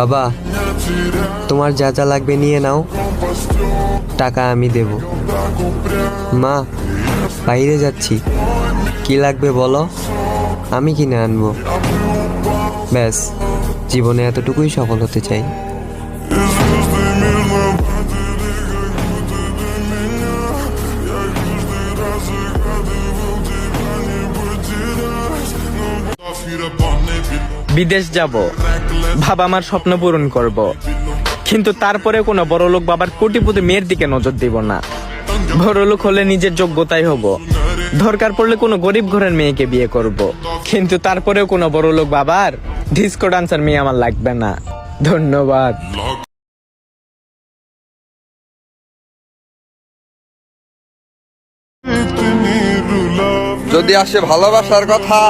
বাবা, তোমার যা যা লাগবে নিয়ে নাও, টাকা আমি দেব। মা, বাইরে যাচ্ছি, কি লাগবে বলো, আমি কিনে আনবো। ব্যাস, জীবনে এতটুকুই সফল হতে চাই। বিদেশ যাব, বাবা আমার স্বপ্ন পূরণ করব, কিন্তু তারপরে কোনো বড়লোক বাবার কোটিপতি মেয়ের দিকে নজর দিব না। বড়লোক হলে নিজের যোগ্যতাই হব, দরকার পড়লে কোনো গরিব ঘরের মেয়েকে বিয়ে করব, কিন্তু তারপরেও কোনো বড়লোক বাবার ডিস্কো ডান্সার মেয়ে আমার লাগবে না। ধন্যবাদ। যদি আসে ভালোবাসার কথা,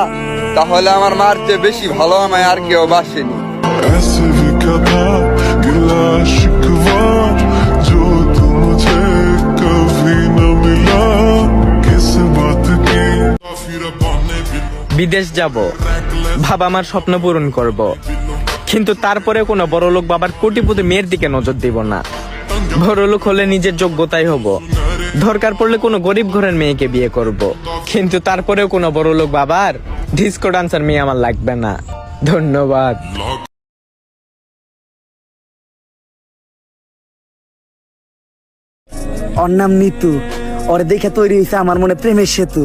তাহলে আমার মার চেয়ে বেশি ভালো আমায় আর কেউ বাসেনি। ऐसे भी क्या था गिला शिकवा जो तू मुझे कभी न मिला किस बात की। বিদেশ যাব, বাবা আমার স্বপ্ন পূরণ করব, কিন্তু তারপরে কোনো বড়লোক বাবার কোটিপতি মেয়ের দিকে নজর দিব না। বড়লোক হলে নিজের যোগ্যতাই হব, দরকার পড়লে কোনো গরিব ঘরের মেয়েকে বিয়ে করব, কিন্তু তারপরেও কোনো বড়লোক বাবার ডিস্কো ডান্সার মেয়ে আমার লাগবে না। ধন্যবাদ। ওর নাম নিতু, ওর দেখে তৈরি হয়েছে আমার মনে প্রেমের সেতু।